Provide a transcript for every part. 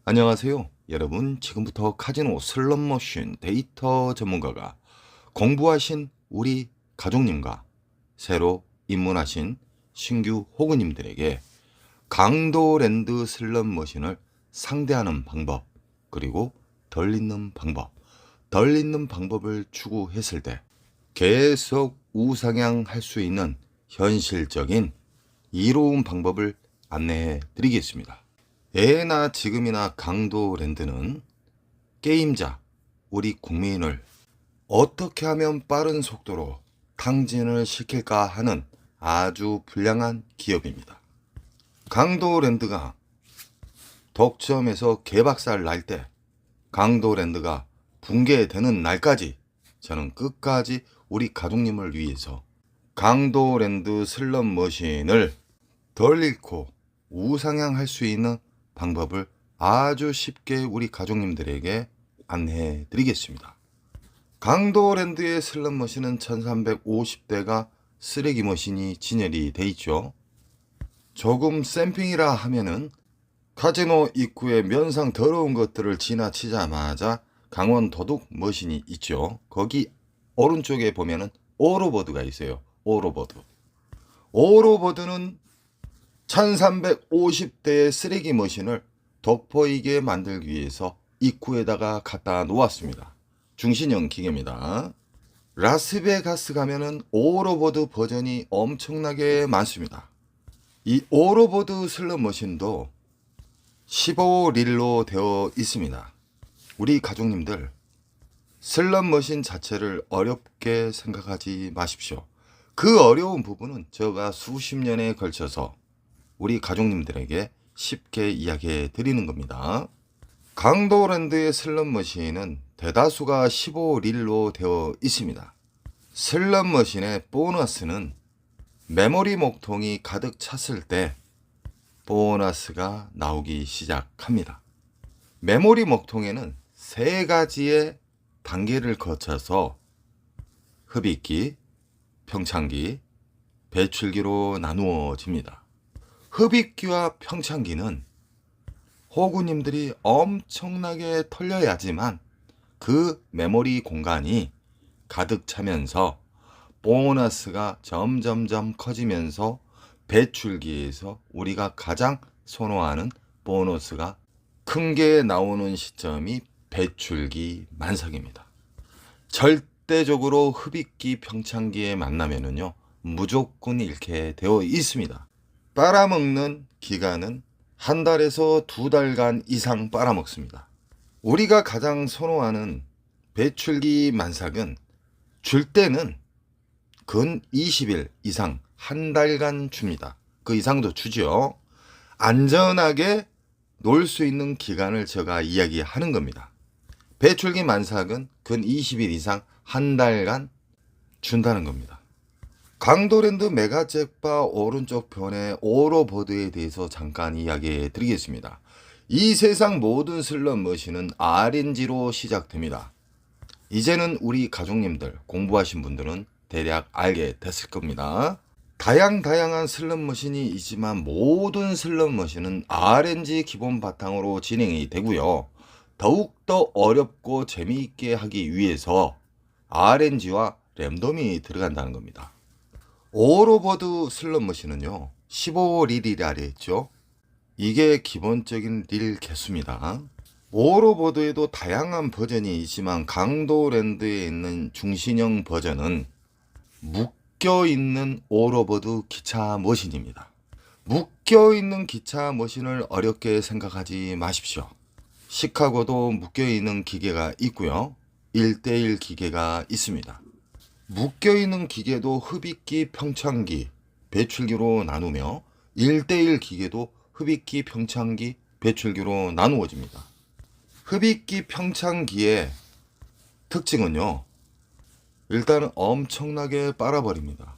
안녕하세요. 여러분, 지금부터 카지노 슬롯머신 데이터 전문가가 공부하신 우리 가족님과 새로 입문하신 신규 호구님들에게 강도랜드 슬롯머신을 상대하는 방법, 그리고 덜 잊는 방법을 추구했을 때 계속 우상향할 수 있는 현실적인 이로운 방법을 안내해 드리겠습니다. 예나 지금이나 강도랜드는 게임자, 우리 국민을 어떻게 하면 빠른 속도로 탕진을 시킬까 하는 아주 불량한 기업입니다. 강도랜드가 독점에서 개박살 날 때, 강도랜드가 붕괴되는 날까지 저는 끝까지 우리 가족님을 위해서 강도랜드 슬롯머신을 덜 잃고 우상향할 수 있는 방법을 아주 쉽게 우리 가족님들에게 안내해 드리겠습니다. 강도랜드의 슬롯머신은 1350대가 쓰레기 머신이 진열이 돼 있죠. 조금 샘핑이라 하면은 카지노 입구에 면상 더러운 것들을 지나치자마자 강원 도둑 머신이 있죠. 거기 오른쪽에 보면은 오로버드가 있어요. 오로버드는 1350대의 쓰레기 머신을 돋보이게 만들기 위해서 입구에다가 갖다 놓았습니다. 중신형 기계입니다. 라스베가스 가면은 오로버드 버전이 엄청나게 많습니다. 이 오로버드 슬롯 머신도 15릴로 되어 있습니다. 우리 가족님들, 슬롯 머신 자체를 어렵게 생각하지 마십시오. 그 어려운 부분은 제가 수십 년에 걸쳐서 우리 가족님들에게 쉽게 이야기해 드리는 겁니다. 강도랜드의 슬롯머신은 대다수가 15릴로 되어 있습니다. 슬롯머신의 보너스는 메모리 목통이 가득 찼을 때 보너스가 나오기 시작합니다. 메모리 목통에는 세 가지의 단계를 거쳐서 흡입기, 평창기, 배출기로 나누어집니다. 흡입기와 평창기는 호구님들이 엄청나게 털려야지만 그 메모리 공간이 가득 차면서 보너스가 점점점 커지면서 배출기에서 우리가 가장 선호하는 보너스가 큰 게 나오는 시점이 배출기 만삭입니다. 절대적으로 흡입기 평창기에 만나면은요, 무조건 잃게 되어 있습니다. 빨아먹는 기간은 한 달에서 두 달간 이상 빨아먹습니다. 우리가 가장 선호하는 배출기 만삭은 줄 때는 근 20일 이상 한 달간 줍니다. 그 이상도 주죠. 안전하게 놀 수 있는 기간을 제가 이야기하는 겁니다. 배출기 만삭은 근 20일 이상 한 달간 준다는 겁니다. 강도랜드 메가잭바 오른쪽 편의 오로버드에 대해서 잠깐 이야기해 드리겠습니다. 이 세상 모든 슬롯 머신은 RNG로 시작됩니다. 이제는 우리 가족님들, 공부하신 분들은 대략 알게 됐을 겁니다. 다양한 슬롯 머신이 있지만 모든 슬롯 머신은 RNG 기본 바탕으로 진행이 되고요. 더욱더 어렵고 재미있게 하기 위해서 RNG와 랜덤이 들어간다는 겁니다. 오로버드 슬롯 머신은요, 15릴이라 했죠. 이게 기본적인 릴 개수입니다. 오로버드에도 다양한 버전이 있지만 강도랜드에 있는 중신형 버전은 묶여있는 오로버드 기차 머신입니다. 묶여있는 기차 머신을 어렵게 생각하지 마십시오. 시카고도 묶여있는 기계가 있고요, 1대1 기계가 있습니다. 묶여있는 기계도 흡입기, 평창기, 배출기로 나누며 1대1 기계도 흡입기, 평창기, 배출기로 나누어집니다. 흡입기, 평창기의 특징은요, 일단은 엄청나게 빨아버립니다.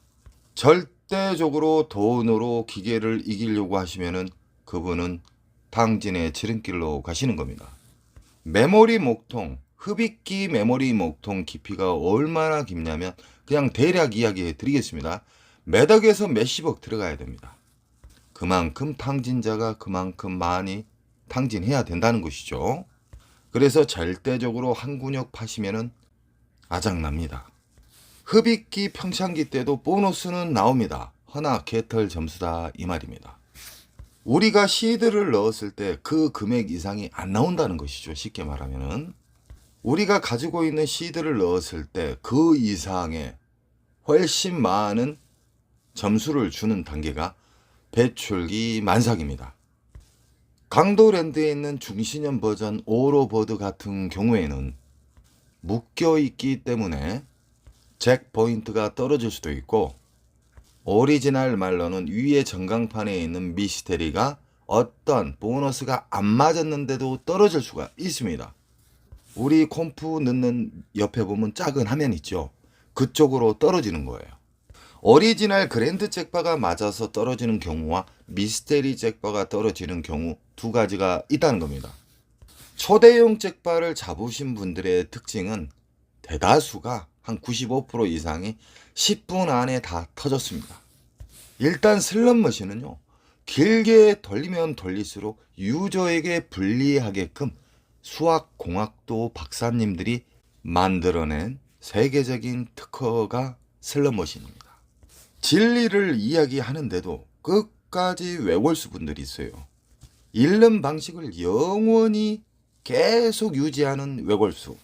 절대적으로 돈으로 기계를 이기려고 하시면은 그분은 탕진의 지름길로 가시는 겁니다. 메모리 목통, 흡입기 메모리 목통 깊이가 얼마나 깊냐면 그냥 대략 이야기해 드리겠습니다. 몇억에서 몇십억 들어가야 됩니다. 그만큼 탕진자가 그만큼 많이 탕진해야 된다는 것이죠. 그래서 절대적으로 한 근육 파시면은 아작납니다. 흡입기 평창기 때도 보너스는 나옵니다. 허나 개털 점수다 이 말입니다. 우리가 시드를 넣었을 때 그 금액 이상이 안 나온다는 것이죠. 쉽게 말하면은 우리가 가지고 있는 시드를 넣었을 때 그 이상의 훨씬 많은 점수를 주는 단계가 배출기 만삭입니다. 강도랜드에 있는 중신형 버전 오로버드 같은 경우에는 묶여있기 때문에 잭 포인트가 떨어질 수도 있고, 오리지널 말로는 위에 전광판에 있는 미스테리가 어떤 보너스가 안 맞았는데도 떨어질 수가 있습니다. 우리 콤프 넣는 옆에 보면 작은 화면 있죠. 그쪽으로 떨어지는 거예요. 오리지널 그랜드 잭바가 맞아서 떨어지는 경우와 미스테리 잭바가 떨어지는 경우 두 가지가 있다는 겁니다. 초대형 잭바를 잡으신 분들의 특징은 대다수가 한 95% 이상이 10분 안에 다 터졌습니다. 일단 슬롯머신은요, 길게 돌리면 돌릴수록 유저에게 불리하게끔 수학공학도 박사님들이 만들어낸 세계적인 특허가 슬롯머신입니다. 진리를 이야기하는데도 끝까지 외골수 분들이 있어요. 잃는 방식을 영원히 계속 유지하는 외골수.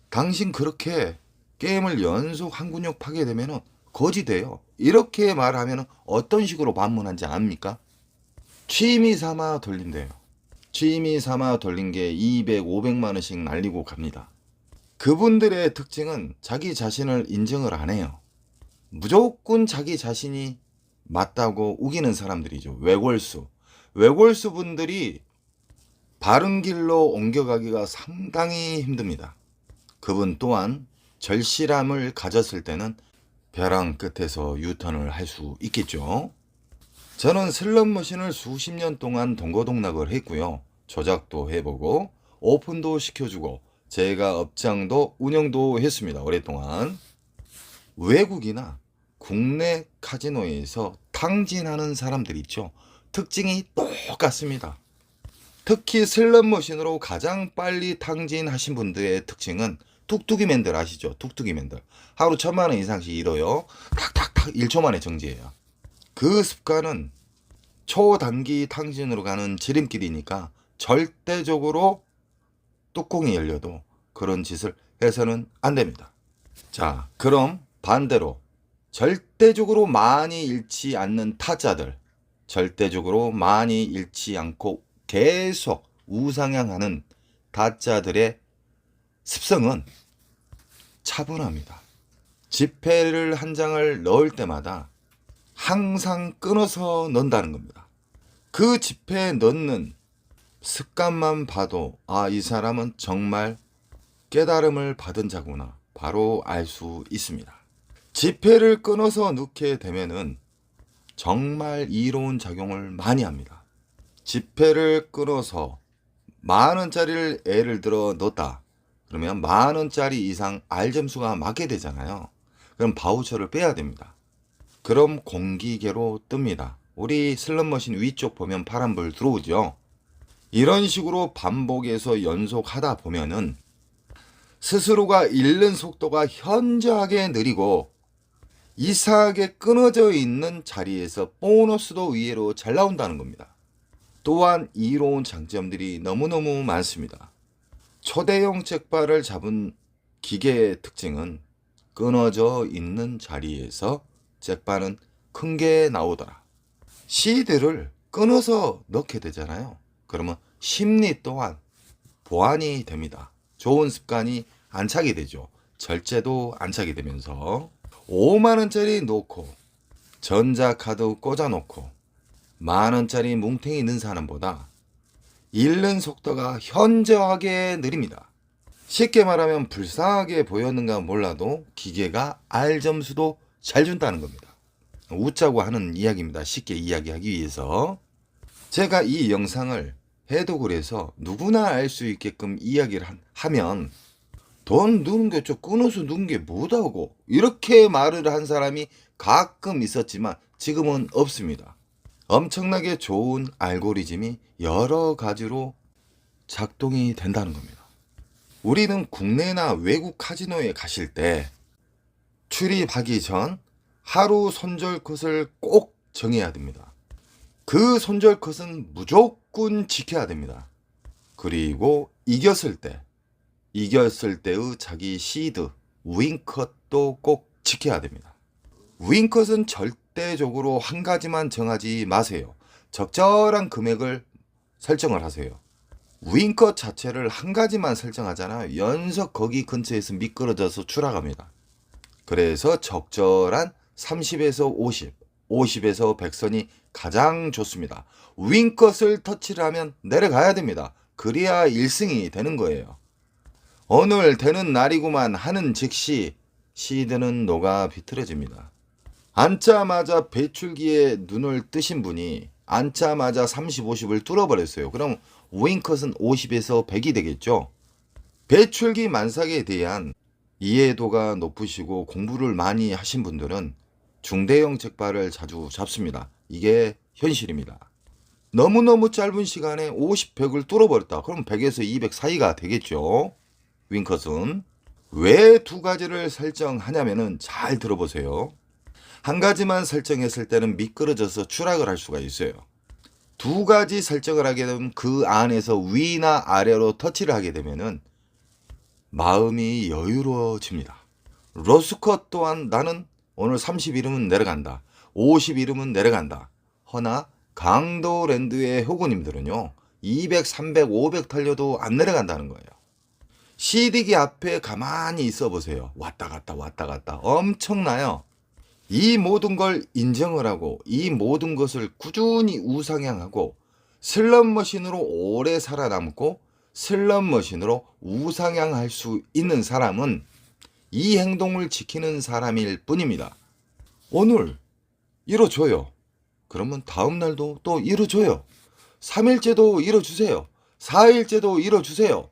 당신 그렇게 게임을 연속 한 근육 파게 되면 거지 돼요. 이렇게 말하면 어떤 식으로 반문한지 압니까? 취미 삼아 돌린대요. 취미 삼아 돌린 게 200, 500만 원씩 날리고 갑니다. 그분들의 특징은 자기 자신을 인정을 안 해요. 무조건 자기 자신이 맞다고 우기는 사람들이죠. 외골수. 외골수 분들이 바른 길로 옮겨가기가 상당히 힘듭니다. 그분 또한 절실함을 가졌을 때는 벼랑 끝에서 유턴을 할 수 있겠죠. 저는 슬롯머신을 수십 년 동안 동고동락을 했고요. 조작도 해보고 오픈도 시켜주고 제가 업장도 운영도 했습니다. 오랫동안. 외국이나 국내 카지노에서 탕진하는 사람들 있죠. 특징이 똑같습니다. 특히 슬롯머신으로 가장 빨리 탕진하신 분들의 특징은 뚝뚝이맨들 아시죠? 뚝뚝이맨들. 하루 1000만 원 이상씩 잃어요. 탁탁탁 1초 만에 정지해요. 그 습관은 초단기 탕진으로 가는 지름길이니까 절대적으로 뚜껑이 열려도 그런 짓을 해서는 안 됩니다. 자, 그럼 반대로 절대적으로 많이 잃지 않는 타짜들, 절대적으로 많이 잃지 않고 계속 우상향하는 타짜들의 습성은 차분합니다. 지폐를 한 장을 넣을 때마다 항상 끊어서 넣는다는 겁니다. 그 지폐에 넣는 습관만 봐도 이 사람은 정말 깨달음을 받은 자구나 바로 알 수 있습니다. 지폐를 끊어서 넣게 되면은 정말 이로운 작용을 많이 합니다. 지폐를 끊어서 10,000원짜리를 예를 들어 넣었다. 그러면 10,000원짜리 이상 R점수가 맞게 되잖아요. 그럼 바우처를 빼야 됩니다. 그럼 공기계로 뜹니다. 우리 슬롯머신 위쪽 보면 파란불 들어오죠. 이런 식으로 반복해서 연속하다 보면은 스스로가 잃는 속도가 현저하게 느리고 이상하게 끊어져 있는 자리에서 보너스도 의외로 잘 나온다는 겁니다. 또한 이로운 장점들이 너무너무 많습니다. 초대형 잭바를 잡은 기계의 특징은 끊어져 있는 자리에서 잭바는 큰 게 나오더라. 시드를 끊어서 넣게 되잖아요. 그러면 심리 또한 보완이 됩니다. 좋은 습관이 안착이 되죠. 절제도 안착이 되면서 5만원짜리 놓고 전자카드 꽂아놓고 만원짜리 뭉탱이 넣은 사람보다 잃는 속도가 현저하게 느립니다. 쉽게 말하면 불쌍하게 보였는가 몰라도 기계가 R점수도 잘 준다는 겁니다. 웃자고 하는 이야기입니다. 쉽게 이야기하기 위해서. 제가 이 영상을 해독을 해서 누구나 알 수 있게끔 이야기를 하면 돈 넣는 게 좀 끊어서 넣는 게 뭐다고 이렇게 말을 한 사람이 가끔 있었지만 지금은 없습니다. 엄청나게 좋은 알고리즘이 여러 가지로 작동이 된다는 겁니다. 우리는 국내나 외국 카지노에 가실 때 출입하기 전 하루 손절 컷을 꼭 정해야 됩니다. 그 손절 컷은 무조건 지켜야 됩니다. 그리고 이겼을 때의 자기 시드, 윙컷도 꼭 지켜야 됩니다. 윙컷은 절대적으로 한 가지만 정하지 마세요. 적절한 금액을 설정을 하세요. 윙컷 자체를 한 가지만 설정하잖아요. 연속 거기 근처에서 미끄러져서 추락합니다. 그래서 적절한 30에서 50, 50에서 100선이 가장 좋습니다. 윙컷을 터치를 하면 내려가야 됩니다. 그래야 1승이 되는 거예요. 오늘 되는 날이구만 하는 즉시 시드는 녹아 비틀어집니다. 앉자마자 배출기에 눈을 뜨신 분이 앉자마자 30, 50을 뚫어버렸어요. 그럼 윙컷은 50에서 100이 되겠죠. 배출기 만삭에 대한 이해도가 높으시고 공부를 많이 하신 분들은 중대형 잭팟을 자주 잡습니다. 이게 현실입니다. 너무너무 짧은 시간에 50, 100을 뚫어버렸다. 그럼 100에서 200 사이가 되겠죠. 윙컷은. 왜 두 가지를 설정하냐면은 잘 들어보세요. 한 가지만 설정했을 때는 미끄러져서 추락을 할 수가 있어요. 두 가지 설정을 하게 되면 그 안에서 위나 아래로 터치를 하게 되면은 마음이 여유로워집니다. 로스컷 또한 나는 오늘 30 이름은 내려간다. 50 이름은 내려간다. 허나 강도랜드의 호구님들은요. 200, 300, 500 털려도 안 내려간다는 거예요. CD기 앞에 가만히 있어 보세요. 왔다 갔다 왔다 갔다 엄청나요. 이 모든 걸 인정을 하고 이 모든 것을 꾸준히 우상향하고 슬롯머신으로 오래 살아남고 슬롯머신으로 우상향할 수 있는 사람은 이 행동을 지키는 사람일 뿐입니다. 오늘 이뤄줘요. 그러면 다음 날도 또 이뤄줘요. 3일째도 이뤄주세요. 4일째도 이뤄주세요.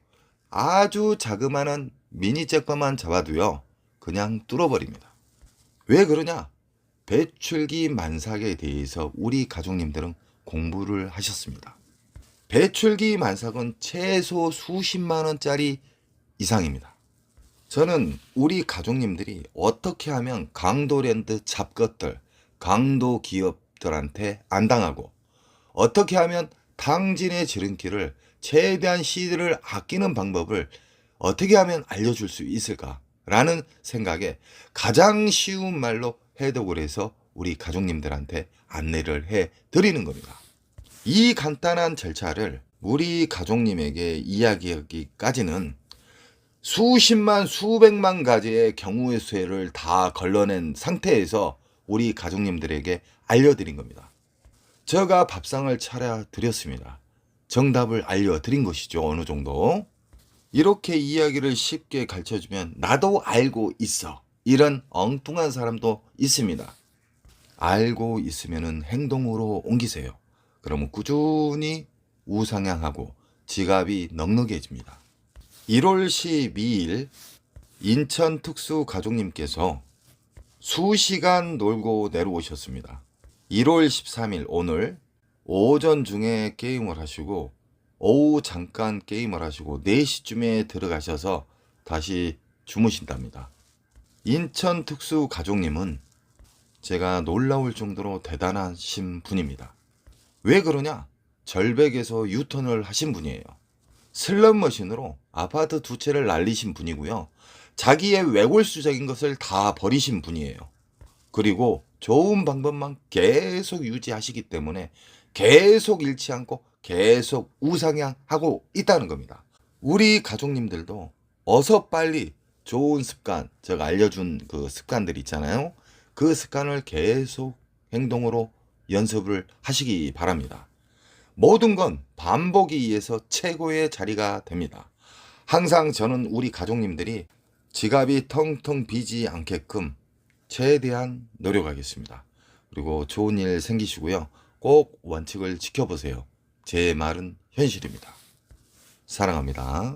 아주 자그마한 미니 잭팟만 잡아도요. 그냥 뚫어버립니다. 왜 그러냐? 배출기 만삭에 대해서 우리 가족님들은 공부를 하셨습니다. 배출기 만삭은 최소 수십만 원짜리 이상입니다. 저는 우리 가족님들이 어떻게 하면 강도랜드 잡것들, 강도 기업들한테 안 당하고 어떻게 하면 당진의 지름길을 최대한 시드를 아끼는 방법을 어떻게 하면 알려줄 수 있을까라는 생각에 가장 쉬운 말로 해독을 해서 우리 가족님들한테 안내를 해드리는 겁니다. 이 간단한 절차를 우리 가족님에게 이야기하기까지는 수십만 수백만 가지의 경우의 수를 다 걸러낸 상태에서 우리 가족님들에게 알려드린 겁니다. 제가 밥상을 차려드렸습니다. 정답을 알려드린 것이죠. 어느 정도. 이렇게 이야기를 쉽게 가르쳐주면 나도 알고 있어. 이런 엉뚱한 사람도 있습니다. 알고 있으면 행동으로 옮기세요. 그러면 꾸준히 우상향하고 지갑이 넉넉해집니다. 1월 12일 인천 특수 가족님께서 수시간 놀고 내려오셨습니다. 1월 13일 오늘 오전 중에 게임을 하시고 오후 잠깐 게임을 하시고 4시쯤에 들어가셔서 다시 주무신답니다. 인천 특수 가족님은 제가 놀라울 정도로 대단하신 분입니다. 왜 그러냐? 절벽에서 유턴을 하신 분이에요. 슬롯머신으로 아파트 2채를 날리신 분이고요. 자기의 외골수적인 것을 다 버리신 분이에요. 그리고 좋은 방법만 계속 유지하시기 때문에 계속 잃지 않고 계속 우상향하고 있다는 겁니다. 우리 가족님들도 어서 빨리 좋은 습관, 제가 알려준 그 습관들 있잖아요. 그 습관을 계속 행동으로 연습을 하시기 바랍니다. 모든 건 반복에 의해서 최고의 자리가 됩니다. 항상 저는 우리 가족님들이 지갑이 텅텅 비지 않게끔 최대한 노력하겠습니다. 그리고 좋은 일 생기시고요. 꼭 원칙을 지켜보세요. 제 말은 현실입니다. 사랑합니다.